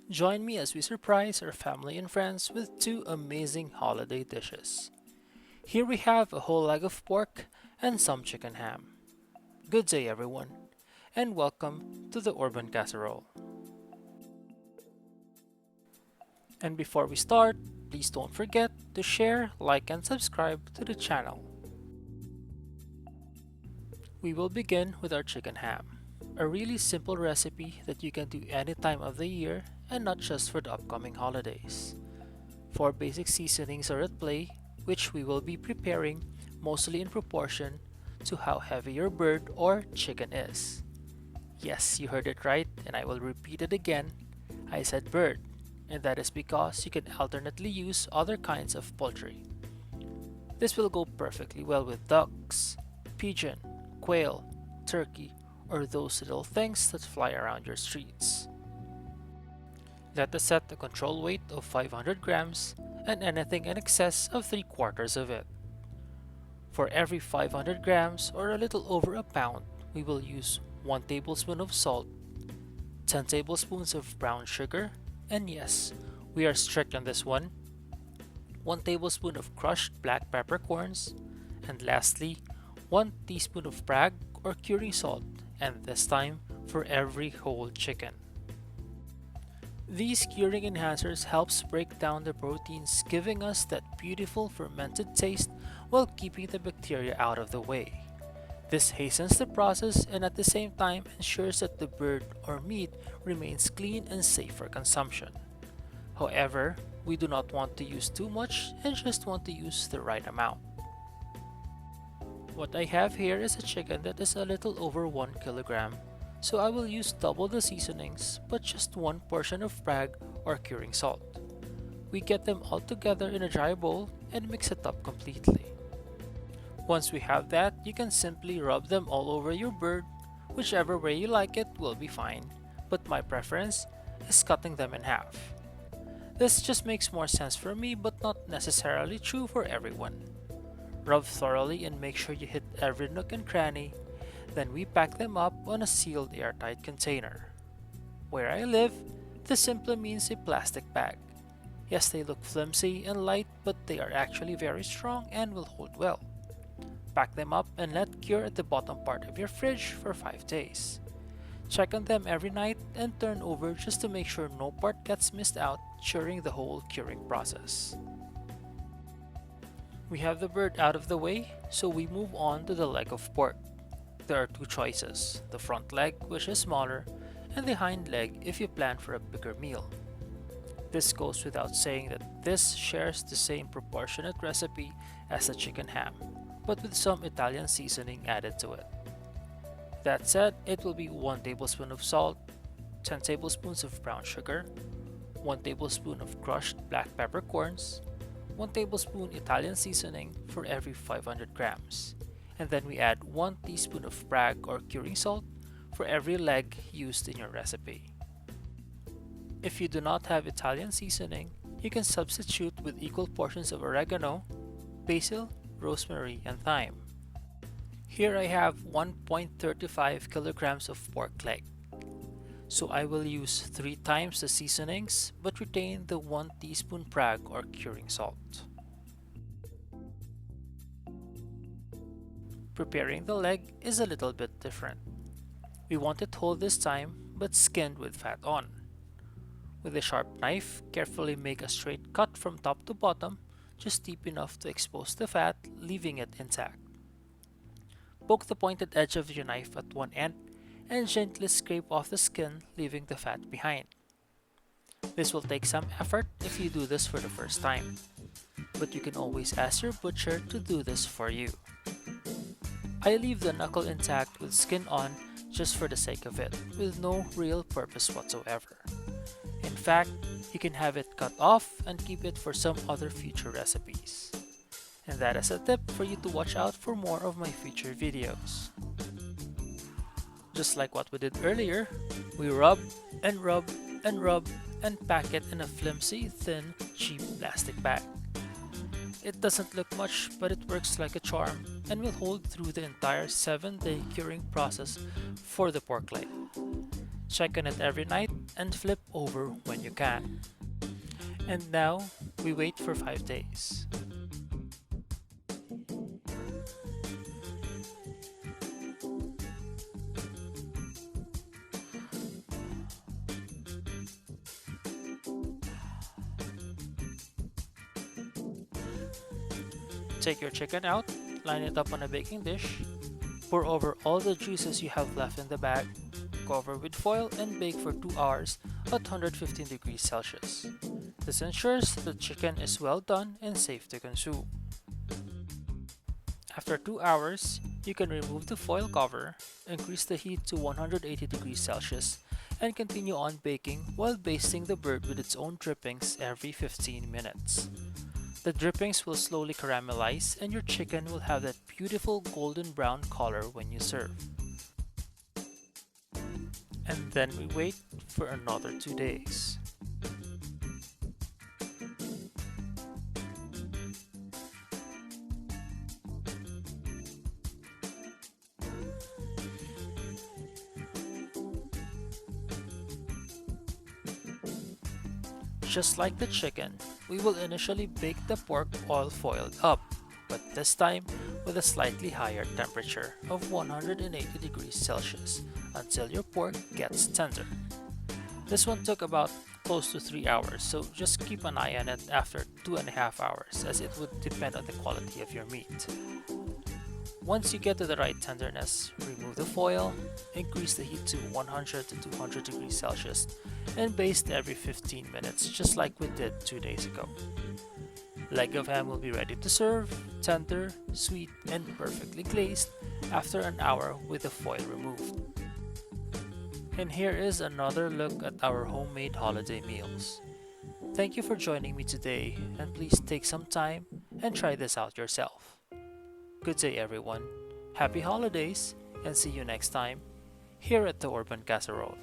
Join me as we surprise our family and friends with two amazing holiday dishes. Here we have a whole leg of pork and some chicken ham. Good day everyone, and welcome to the Urban Casserole. And before we start, please don't forget to share, like, and subscribe to the channel. We will begin with our chicken ham, a really simple recipe that you can do any time of the year and not just for the upcoming holidays. Four basic seasonings are at play, which we will be preparing mostly in proportion to how heavy your bird or chicken is. Yes, you heard it right, and I will repeat it again. I said bird, and that is because you can alternately use other kinds of poultry. This will go perfectly well with ducks, pigeon, quail, turkey, or those little things that fly around your streets. Let us set a control weight of 500 grams and anything in excess of 3/4 of it. For every 500 grams or a little over a pound, we will use 1 tablespoon of salt, 10 tablespoons of brown sugar, and yes, we are strict on this one, 1 tablespoon of crushed black peppercorns, and lastly, 1 teaspoon of prague or curing salt, and this time for every whole chicken. These curing enhancers helps break down the proteins, giving us that beautiful fermented taste while keeping the bacteria out of the way. This hastens the process and at the same time ensures that the bird or meat remains clean and safe for consumption. However, we do not want to use too much and just want to use the right amount. What I have here is a chicken that is a little over 1 kilogram, so I will use double the seasonings but just one portion of prague or curing salt. We get them all together in a dry bowl and mix it up completely. Once we have that, you can simply rub them all over your bird. Whichever way you like it will be fine, but my preference is cutting them in half. This just makes more sense for me but not necessarily true for everyone. Rub thoroughly and make sure you hit every nook and cranny. Then we pack them up on a sealed airtight container. Where I live, this simply means a plastic bag. Yes, they look flimsy and light, but they are actually very strong and will hold well. Pack them up and let cure at the bottom part of your fridge for 5 days. Check on them every night and turn over just to make sure no part gets missed out during the whole curing process. We have the bird out of the way, so we move on to the leg of pork. There are two choices, the front leg, which is smaller, and the hind leg if you plan for a bigger meal. This goes without saying that this shares the same proportionate recipe as the chicken ham, but with some Italian seasoning added to it. That said, it will be 1 tablespoon of salt, 10 tablespoons of brown sugar, 1 tablespoon of crushed black peppercorns, 1 tablespoon Italian seasoning for every 500 grams, and then we add 1 teaspoon of prague or curing salt for every leg used in your recipe. If you do not have Italian seasoning, you can substitute with equal portions of oregano, basil, rosemary, and thyme. Here I have 1.35 kilograms of pork leg, so I will use 3 times the seasonings but retain the 1 teaspoon prague or curing salt. Preparing the leg is a little bit different. We want it whole this time but skinned with fat on. With a sharp knife, carefully make a straight cut from top to bottom, just deep enough to expose the fat, leaving it intact. Poke the pointed edge of your knife at one end and gently scrape off the skin, leaving the fat behind. This will take some effort if you do this for the first time, but you can always ask your butcher to do this for you. I leave the knuckle intact with skin on just for the sake of it, with no real purpose whatsoever. In fact, you can have it cut off and keep it for some other future recipes. And that is a tip for you to watch out for more of my future videos. Just like what we did earlier, we rub and rub and rub and pack it in a flimsy, thin, cheap plastic bag. It doesn't look much, but it works like a charm and will hold through the entire 7-day curing process for the pork leg. Check on it every night and flip over when you can. And now, we wait for 5 days. Take your chicken out, line it up on a baking dish, pour over all the juices you have left in the bag, cover with foil and bake for 2 hours at 115 degrees Celsius. This ensures the chicken is well done and safe to consume. After 2 hours, you can remove the foil cover, increase the heat to 180 degrees Celsius, and continue on baking while basting the bird with its own drippings every 15 minutes. The drippings will slowly caramelize and your chicken will have that beautiful golden brown color when you serve. And then we wait for another 2 days. Just like the chicken, we will initially bake the pork oil foiled up, but this time with a slightly higher temperature of 180 degrees Celsius until your pork gets tender. This one took about close to 3 hours, so just keep an eye on it after 2.5 hours as it would depend on the quality of your meat. Once you get to the right tenderness, remove the foil, increase the heat to 100 to 200 degrees Celsius, and baste every 15 minutes just like we did 2 days ago. Leg of ham will be ready to serve, tender, sweet, and perfectly glazed after an hour with the foil removed. And here is another look at our homemade holiday meals. Thank you for joining me today, and please take some time and try this out yourself. Good day everyone, happy holidays, and see you next time here at the Urban Casserole.